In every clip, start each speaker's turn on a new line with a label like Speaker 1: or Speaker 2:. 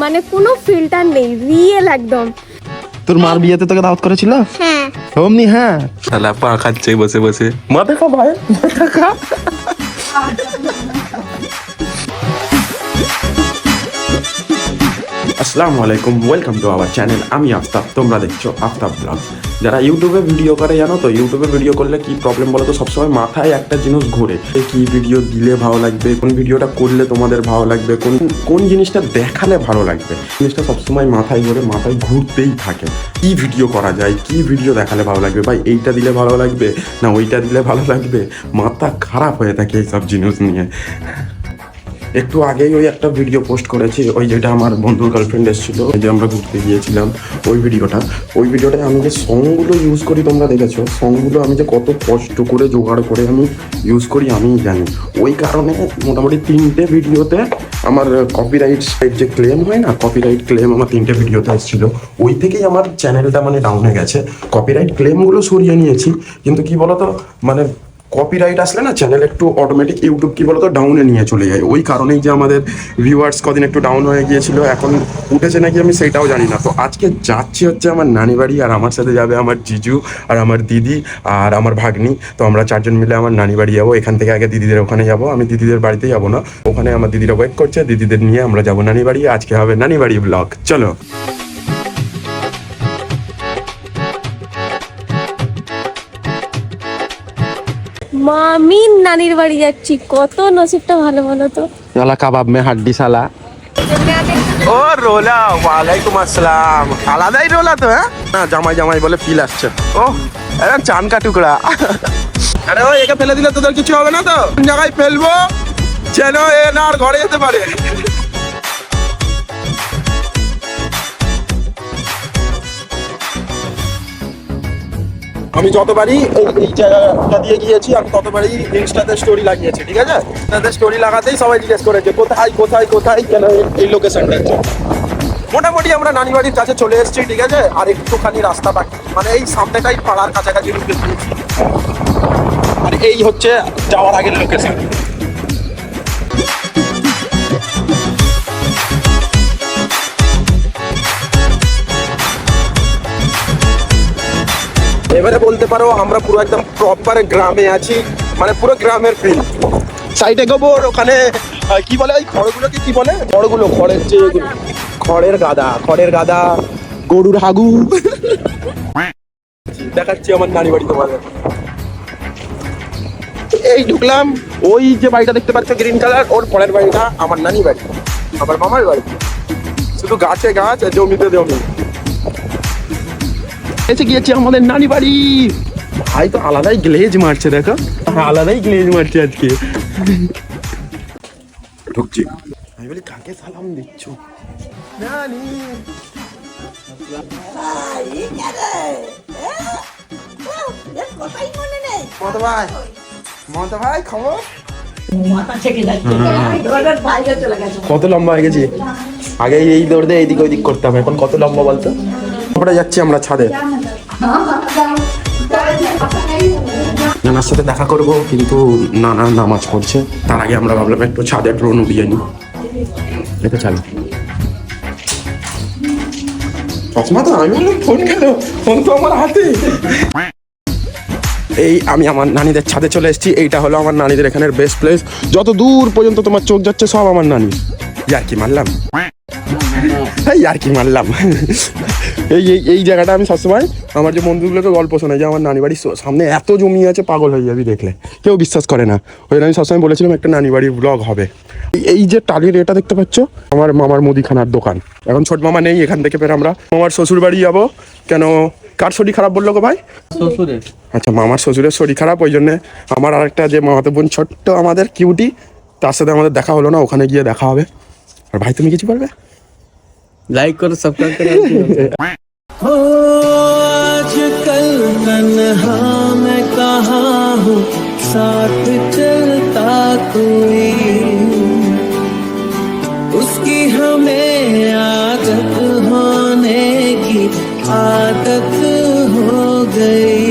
Speaker 1: মানে কোনো ফিল্টার নেই, রিয়েল একদম।
Speaker 2: তোর মার বিয়েতে তোকে দাওয়াত করেছিল?
Speaker 1: হ্যাঁ।
Speaker 2: অমনি হ্যাঁ, শালা পা খাচ্ছে বসে বসে। মাথা খা ভাই, মাথা খা। আসসালামু আলাইকুম, ওয়েলকাম টু আওয়ার চ্যানেল। আমি আফতাব, তোমরা দেখছো আফতাব ব্লগ। যারা ইউটিউবে ভিডিও করে জানো তো, ইউটিউবে ভিডিও করলে কি প্রবলেম বলো তো, সবসময় মাথায় একটা জিনিস ঘোরে, কি ভিডিও দিলে ভালো লাগবে, কোন ভিডিওটা করলে তোমাদের ভালো লাগবে, কোন জিনিসটা দেখালে ভালো লাগবে, জিনিসটা সবসময় মাথায় ঘোরে, মাথায় ঘুরতেই থাকে। কি ভিডিও করা যায়, কি ভিডিও দেখালে ভালো লাগবে, ভাই এইটা দিলে ভালো লাগবে না ওইটা দিলে ভালো লাগবে, মাথা খারাপ হয়ে থাকে এইসব জিনিস নিয়ে। একটু আগেই ওই একটা ভিডিও পোস্ট করেছি, ওই যেটা আমার বন্ধুর গার্লফ্রেন্ড এসেছিলো, ওই যে আমরা ঘুরতে গিয়েছিলাম, ওই ভিডিওটায় আমি যে সংগুলো ইউজ করি তোমরা দেখেছো, সংগুলো আমি যে কত কষ্ট করে জোগাড় করে আমি ইউজ করি আমিই জানি। ওই কারণে মোটামুটি 3টে ভিডিওতে আমার কপিরাইট যে ক্লেম হয় না, কপিরাইট ক্লেম আমার 3টে ভিডিওতে এসেছিলো। ওই থেকেই আমার চ্যানেলটা মানে ডাউনে গেছে। কপিরাইট ক্লেমগুলো সরিয়ে নিয়েছি, কিন্তু কি বলতো মানে কপিরাইট আসলে না চ্যানেল একটু অটোমেটিক ইউটিউব কি বলতো ডাউনে নিয়ে চলে যায়। ওই কারণেই যে আমাদের ভিউয়ার্স কদিন একটু ডাউন হয়ে গিয়েছিল, এখন উঠেছে নাকি আমি সেটাও জানি না। তো আজকে যাচ্ছি হচ্ছে আমার নানি বাড়ি, আর আমার সাথে যাবে আমার জিজু আর আমার দিদি আর আমার ভাগ্নি। তো আমরা 4জন মিলে আমার নানি বাড়ি যাবো। এখান থেকে আগে দিদিদের ওখানে যাবো, আমি দিদিদের বাড়িতে যাবো না, ওখানে আমার দিদিরা ওয়েট করছে, দিদিদের নিয়ে আমরা যাবো নানি বাড়ি। আজকে হবে নানি বাড়ি ব্লগ, চলো।
Speaker 1: মামির নানির বাড়ি যাচ্ছি, কত নসিবটা ভালো বলো তো।
Speaker 2: সালা কাবাব মে হাড্ডি সালা। ও রোলা, ওয়ালাইকুম আসসালাম। আলাদাই রোলা তো, হ্যাঁ না জামাই জামাই বলে ফিল আসছে। ও একদম চান কা টুকরা। আরে ওই একে ফেলে দিলে তোদের কিছু হবে না তো? কোন জায়গায় ফেলবো যেন এ না আর ঘরে যেতে পারে। আমি যতবারই এই জায়গাটা দিয়ে গিয়েছি, আমি ততবারই ইনস্টাতে স্টোরি লাগিয়েছি, ঠিক আছে? তাদের স্টোরি লাগাতেই সবাই জিজ্ঞেস করেছে কোথায় কোথায় কোথায়, কেন এই লোকেশনটা। মোটামুটি আমরা নানি বাড়ির কাছে চলে এসেছি, ঠিক আছে? আর একটুখানি রাস্তা বাকি, মানে এই সামনেটাই পাড়ার কাছাকাছি ঢুকে দিয়েছি। আর এই হচ্ছে যাওয়ার আগের লোকেশন। এবারে বলতে পারো আমরা পুরো একদম প্রপার গ্রামে আছি, মানে পুরো গ্রামের ফিল। সাইডে গোবর, ওখানে কি বলে ওই খড়গুলোকে কি বলে, খড়ের যে খড়ের গাদা, গরুর হাগু। দেখাচ্ছি আমার নানি বাড়ি তোমাদের। এই ঢুকলাম, ওই যে বাড়িটা দেখতে পাচ্ছ গ্রিন কালার, ওর পরের বাড়িটা আমার নানি বাড়ি, আমার মামার বাড়ি। শুধু গাছে গাছ, জমিতে জমি। এসে গিয়েছি আমাদের নানি বাড়ি। ভাই তো আলাদাই গ্লেজ মারছে, দেখো আলাদাই গ্লেজ মারছে আজকে। ঢুকছি, আমি বলি কাকে সালাম দিচ্ছ? নানি মমতা ভাই খবর? কত লম্বা হয়ে গেছি, আগে এই দৌড় দিয়ে এইদিক ওইদিক করতাম, এখন কত লম্বা বলতো। আমরা যাচ্ছি আমরা ছাদে, নানার সাথে দেখা করবো, কিন্তু নানা নামাজ পড়ছে। তার আগে আমরা ভাবলাম একটু ছাদে ড্রোন উড়িয়ে নি। এটা চালু চশমা তো আমি বললাম ফোন গেল, ফোন তো আমার হাতে। এই আমি আমার নানিদের ছাদে চলে এসেছি। এইটা হলো আমার নানিদের এখানের বেস্ট প্লেস, যত দূর পর্যন্ত তোমার চোখ যাচ্ছে সব আমার নানি। আর কি মারলাম এই জায়গাটা আমি সবসময় আমার যে বন্ধুগুলোকে গল্প শোনাই যে আমার নানি বাড়ির সামনে এত জমি আছে, পাগল হয়ে যাবি দেখলে, কেউ বিশ্বাস করে না। ওই জন্য আমি সবসময় বলেছিলাম একটা নানি বাড়ির ব্লগ হবে। এই যে টালির এটা দেখতে পাচ্ছ আমার মামার মুদিখানার দোকান। এখন ছোট মামা নেই, এখান থেকে ফের আমরা মামার শ্বশুর বাড়ি যাবো। কেন, কার শরীর খারাপ বললো গো ভাই? শ্বশুরের। আচ্ছা, মামার শ্বশুরের শরীর খারাপ, ওই জন্য আমার আরেকটা যে মামাতো বোন ছোট্ট আমাদের কিউটি, তার সাথে আমাদের দেখা হলো না, ওখানে গিয়ে দেখা হবে। আর ভাই তুমি কিছু পারবে?
Speaker 3: लाइक करो, सब्सक्राइब करो। आजकल तन्हा मैं कहाँ हूँ, साथ चलता कोई, उसकी हमें आदत होने की आदत हो गई।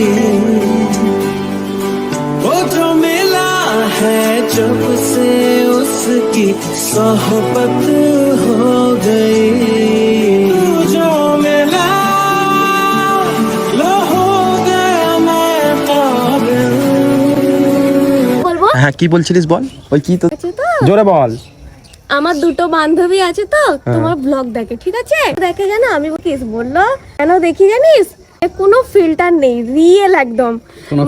Speaker 3: वो जो मिला है जब से उसकी सोहबत हो गई।
Speaker 2: কি বলছিলিস বল, ওই কি তো
Speaker 1: আছে তো
Speaker 2: জোরে বল।
Speaker 1: আমার দুটো বান্ধবী আছে তো তোমার ব্লগ দেখে, ঠিক আছে, দেখে জানো আমি কিস বললো কেন দেখি জানিস, কোনো ফিল্টার নেই, রিয়েল একদম,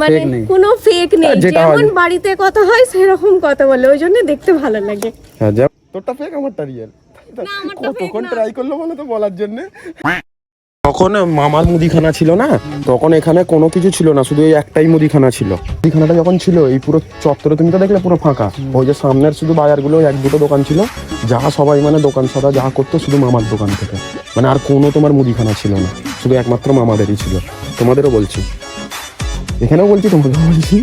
Speaker 1: মানে কোনো ফেক নেই,
Speaker 2: যেটা
Speaker 1: যেমন
Speaker 2: হয়।
Speaker 1: বাড়িতে কথা হয় সেরকম কথা বলে, ওই জন্য দেখতে ভালো লাগে।
Speaker 2: হ্যাঁ যা, তোরটা ফেক আমারটা রিয়েল।
Speaker 1: না, আমারটা fake
Speaker 2: কতক্ষণ
Speaker 1: না।
Speaker 2: ট্রাই করলো বলো তো বলার জন্য। তখন মামার মুদিখানা ছিল না, তখন এখানে কোনো কিছু ছিল না, শুধু এই একটাই মুদিখানা ছিল। মুদিখানাটা যখন ছিল এই পুরো চত্বরে তুমি তো দেখলে পুরো ফাঁকা, ওই যে সামনের শুধু বাজারগুলো এক দুটো দোকান ছিল, যা সবাই মানে দোকান সদা যা করতো শুধু মামার দোকান থেকে, মানে আর কোনো তোমার মুদিখানা ছিল না, শুধু একমাত্র মামাদেরই ছিল। তোমাদেরও বলছি, এখানেও বলছি, তোমাদেরও বলছি।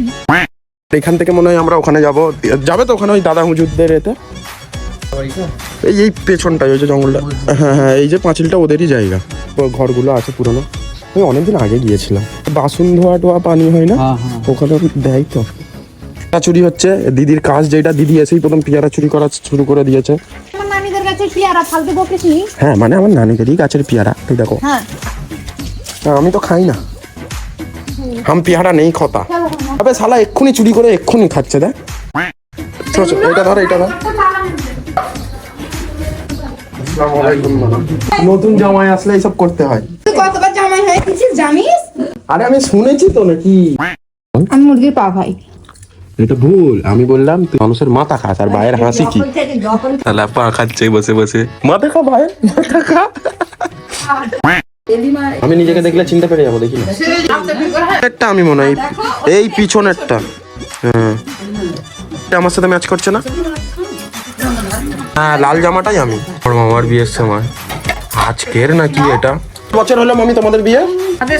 Speaker 2: এখান থেকে মনে হয় আমরা ওখানে যাবে তো, ওখানে ওই দাদা হুজুরদের এতে এই পেছনটাই ওই যে জঙ্গলটা, হ্যাঁ হ্যাঁ, এই যে পাঁচিলটা ওদেরই জায়গা, ও ঘরগুলো আছে পুরনো। আমি অনেকদিন আগে গিয়েছিলাম, বাসন ধোয়া টোয়া পানি হয় না ওখানে দেয় তো। পেয়ারা চুরি হচ্ছে, দিদির কাজ যেটা, দিদি এসেই প্রথম পেয়ারা চুরি করা শুরু করে দিয়েছে।
Speaker 4: আমার নানিদের কাছে পেয়ারা ফালতু বকিসনি।
Speaker 2: হ্যাঁ মানে আমার নানিদেরই গাছের পেয়ারা, তুই দেখো।
Speaker 4: হ্যাঁ
Speaker 2: আমি তো খাই না, হাম পেয়ারা নেই খতা। আবে শালা এক্ষুনি চুরি করে এক্ষুনি খাচ্ছে, দেখ। এটা ধর, এটা ধর। নতুন জামাই আসলে এইসব করতে হয়।
Speaker 4: তুই কতবার জামাই হয়ে গেছিস জানিস?
Speaker 2: আরে আমি শুনেছি তো নাকি।
Speaker 4: আমি মুরগির পা ভাই।
Speaker 2: এটা ভুল, আমি বললাম তুই মানুষের মাথা খাস, আর ভাইয়ের হাসি কি? তাহলে পা খাচ্ছে বসে বসে, মাথা খা ভাই, মাথা খা। আমি নিজেকে দেখলে চিনতে পেরে যাবো, দেখি না। একটা আমি মনে হয় এই পিছনেরটা, হ্যাঁ এটা আমার সাথে ম্যাচ করছে না। হ্যাঁ লাল জামাটাই আমি, ওর মামার বিয়ের সময়। আজকের নাকি এটা বছর হলো মামি তোমাদের বিয়ে?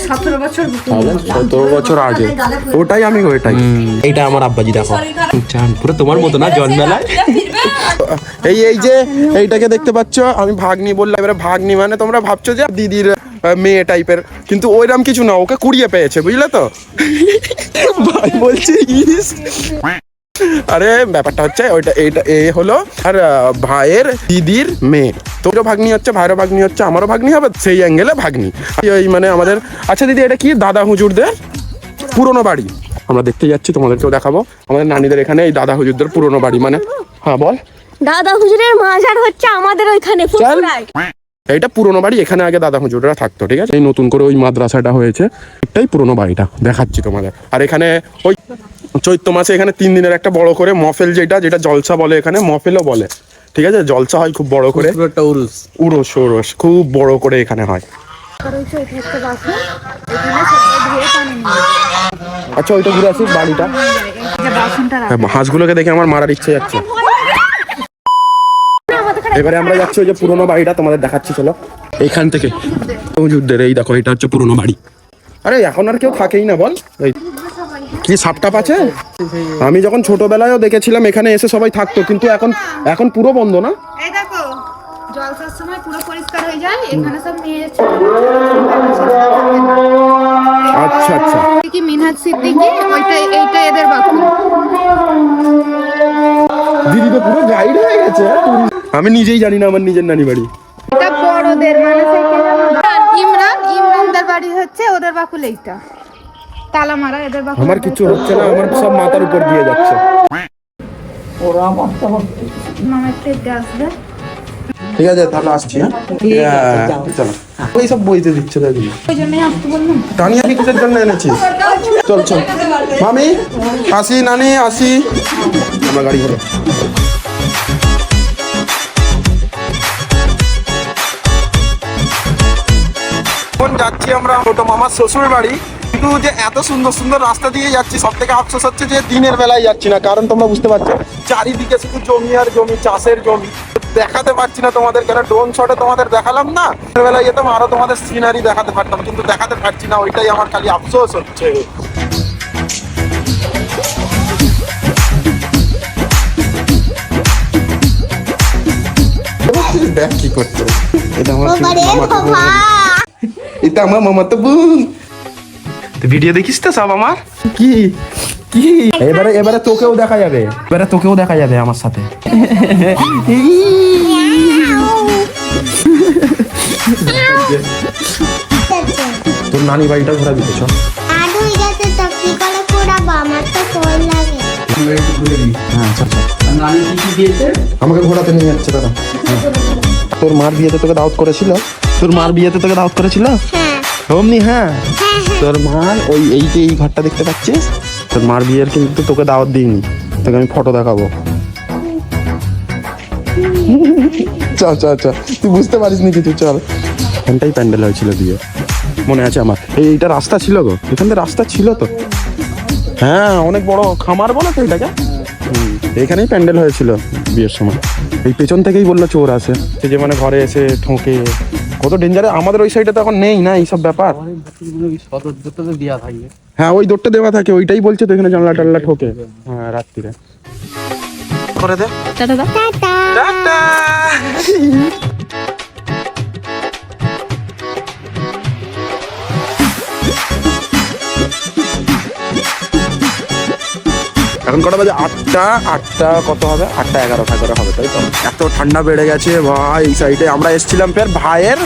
Speaker 2: 17 বছর আগে, ওটাই আমি, ওইটাই। এইটা আমার আব্বাজি, দেখো পুরো তোমার মতো না জন্মেলায়। এই যে এইটাকে দেখতে পাচ্ছ, আমি ভাগ্নি বললাম। এবারে ভাগ্নি মানে তোমরা ভাবছো যে দিদির মেয়ে টাইপের, কিন্তু ওইরকম কিছু না, ওকে কুড়িয়ে পেয়েছে, বুঝলে তো। ভাই বলছি আরে ব্যাপারটা হচ্ছে ওইটা, এইটা এ হলো আর ভাইয়ের দিদির মেয়ে, তোরও ভাগ্নি হচ্ছে, ভাইয়েরও ভাগ্নি হচ্ছে, আমারও ভাগ্নি হবে, সেই অ্যাঙ্গেলে ভাগ্নি। ওই মানে আমাদের, আচ্ছা দিদি এটা কি দাদা হুজুরদের পুরনো বাড়ি, আমরা দেখতে যাচ্ছি, তোমাদেরকেও দেখাবো। আমাদের নানিদের এখানে এই দাদা হুজুরদের পুরনো বাড়ি, মানে হ্যাঁ বল।
Speaker 1: দাদা হুজুরের মাজার হচ্ছে আমাদের ওইখানে ফুরফুরায়।
Speaker 2: এইটা পুরনো বাড়ি, এখানে আগে দাদা হুজুররা থাকতো, ঠিক আছে। এই নতুন করে ওই মাদ্রাসাটা হয়েছে, এটাই পুরনো বাড়িটা, দেখাচ্ছি তোমাদের। আর এখানে ওই চৈত্র মাসে এখানে 3 দিনের একটা বড় করে মফেল, যেটা জলসা বলে, এখানে মফেলও বলে, ঠিক আছে। জলসা হয় খুব বড় করে, উরস খুব বড় করে এখানে হয়। আচ্ছা ওইটা ঘুরে আসি বাড়িটা। হাঁসগুলোকে দেখে আমার মারার ইচ্ছে যাচ্ছে। এবারে আমরা যাচ্ছি ওই যে পুরোনো বাড়িটা, তোমাদের দেখাচ্ছি, চলো। এইখান থেকে হুজুরদের, এই দেখো এটা হচ্ছে পুরোনো বাড়ি। আরে এখন আর কেউ থাকেই না বল, এই কি সাপটাপ আছে। আমি যখন ছোটবেলায়ও দেখেছিলাম এখানে এসে সবাই থাকতো, কিন্তু এখন পুরো বন্ধ না।
Speaker 4: এই দেখো জলসার সময় পুরো পরিষ্কার হয়ে যায়, এখানে সব মেয়ে।
Speaker 2: আচ্ছা আচ্ছা,
Speaker 4: কি মিনহাজ সিদ্দিকী, এইটা এদের বাকুল।
Speaker 2: দিদি তো পুরো গাইড হয়ে গেছে। আমি নিজেই জানি না আমার নিজের নানি বাড়ি।
Speaker 4: এটা বড়দের মানে ইমরানদের বাড়ি হচ্ছে, ওদের বাকুল এইটা তালা মারা, এদের বাকুল।
Speaker 2: আমার কিছু হচ্ছে না, আমার সব মাথার উপর দিয়ে যাচ্ছে।
Speaker 4: মামা একটু গ্যাস দে।
Speaker 2: ঠিক আছে তাহলে আসছি, হ্যাঁ চলো। ওই সব বইতে দিচ্ছে দাদি,
Speaker 4: ওই জন্যই আসতে বললাম।
Speaker 2: টানিয়া কি কিসের জন্য এনেছিস? চল চল মামি, আসি নানি, আসি। আমরা গাড়ি করে এখন যাচ্ছি আমরা ছোট মামার শ্বশুর বাড়ি। কিন্তু যে এত সুন্দর সুন্দর রাস্তা দিয়ে যাচ্ছি, সব থেকে আফসোস হচ্ছে যে দিনের বেলায় যাচ্ছি না, কারণ তোমরা বুঝতে পারছো চারিদিকে শুধু জমি আর জমি, চাষের জমি। দেখাতে পারছি না তোমাদের, কেন ড্রোন শটে তোমাদের দেখালাম না, দিনের বেলায় যেতাম আরো তোমাদের সিনারি দেখাতে পারতাম, কিন্তু দেখাতে পারছি না, ওইটাই আমার খালি আফসোস হচ্ছে। দেখ কি করছে, এটা আমার এটা আমার মামাতো বোন। ভিডিও দেখিস তো সব আমার, কি কি এবারে তোকেও দেখা যাবে, আমার সাথে। তোর নানি বাড়িটা ঘোরা দিতেছ,
Speaker 5: একটু ঘুরে দিই।
Speaker 2: হ্যাঁ আচ্ছা আচ্ছা।
Speaker 5: নানি কি দিয়েছে?
Speaker 2: আমাকে ঘোরাতে নিয়ে যাচ্ছে দাদা। তোর মার বিয়েতে তোকে দাওয়াত করেছিল? তোর মার বিয়েতে তোকে দাওয়াত করেছিল? অমনি হ্যাঁ। তোর মার ওই এই যে এই ঘরটা দেখতে পাচ্ছিস, তোর মার বিয়ের কিন্তু তোকে দাওয়াত দিইনি, তোকে আমি ফটো দেখাবো। চল চল চল, তুই বুঝতে পারিস নি কিছু, চল। এখানটাই প্যান্ডেল হয়েছিল বিয়ে, মনে আছে আমার। এইটা রাস্তা ছিল গো, এখান থেকে রাস্তা ছিল তো। হ্যাঁ অনেক বড় খামার বলো তো এটাকে। এখানেই প্যান্ডেল হয়েছিল বিয়ের সময়। এই পেছন থেকেই বললো চোর আছে, সে যে মানে ঘরে এসে ঠোঁকে, কত ডেঞ্জারে। আমাদের ওই সাইডে তো এখন নেই না এইসব ব্যাপার।
Speaker 5: সদর দুটো তো দেওয়া থাকবে।
Speaker 2: হ্যাঁ ওই দৌড়টা দেওয়া থাকে, ওইটাই বলছে তো এখানে জানলা টাল্লা ঠোকে। হ্যাঁ রাত্রিরে করে দে।
Speaker 1: টাটা দাও।
Speaker 2: টাটা। এখন কটা বাজে? 8টা কত হবে? 8:11 হবে তাই তো। এত ঠান্ডা বেড়ে গেছে ভাই। এই সাইডে আমরা এসেছিলাম ফের ভাইয়ের,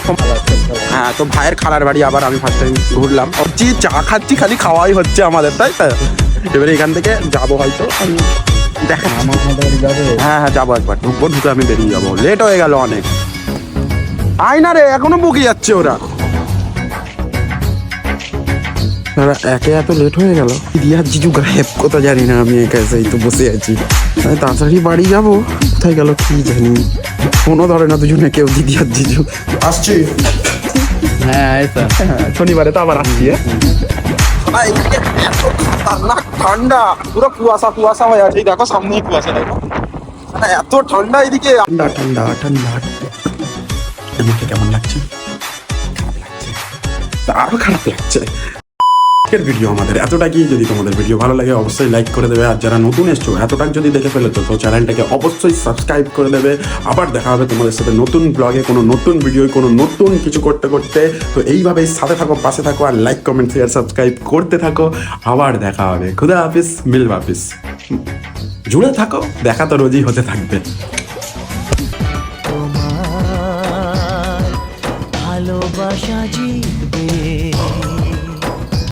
Speaker 2: হ্যাঁ তো ভাইয়ের খালার বাড়ি আবার আমি ফার্স্ট টাইম ঘুরলাম। ভাবছি চা খাচ্ছি, খালি খাওয়াই হচ্ছে আমাদের, তাই তো। এবারে এখান থেকে যাবো হয়তো, দেখা। হ্যাঁ হ্যাঁ যাবো, একবার ঢুকবো, ঢুকে আমি বেরিয়ে যাবো। লেট হয়ে গেল অনেক। আয় না রে, এখনো বকে যাচ্ছে ওরা। একে এত লেট হয়ে গেল। দিদিয়ার জিজু গায়েব কোথায় জানি না, আমি একাই তো বসে আছি। তাড়াতাড়ি বাড়ি যাবো, কোথায় গেল কি জানি। ফোনও ধরে না দুজনে কেউ, দিদিয়ার জিজু। আসছি।
Speaker 5: হ্যাঁ এটা
Speaker 2: শনিবারে তো আবার আসছি। খতরনাক ঠান্ডা, পুরো কুয়াশা কুয়াশা হয়ে আছে। দেখো সামনেই কুয়াশা, দেখো এত ঠান্ডা এদিকে। ঠান্ডা ঠান্ডা ঠান্ডা। আমাকে কেমন লাগছে? খারাপ লাগছে, আরো খারাপ লাগছে। আজকের ভিডিও আমাদের এতটাই। যদি তোমাদের ভিডিও ভালো লাগে অবশ্যই লাইক করে দেবে, আর যারা নতুন এসছো এতটাক যদি দেখে ফেলেছো তো চ্যানেলটাকে অবশ্যই সাবস্ক্রাইব করে দেবে। আবার দেখা হবে তোমাদের সাথে নতুন ব্লগে, কোনো নতুন ভিডিও, কোনো নতুন কিছু করতে করতে। তো এইভাবেই সাথে থাকো, পাশে থাকো, আর লাইক কমেন্ট শেয়ার সাবস্ক্রাইব করতে থাকো। আবার দেখা হবে। খুদা হাফিজ, মিল হাফিজ। জুড়ে থাকো, দেখা তো রোজই হতে থাকবে।
Speaker 3: ভালোবাসা জি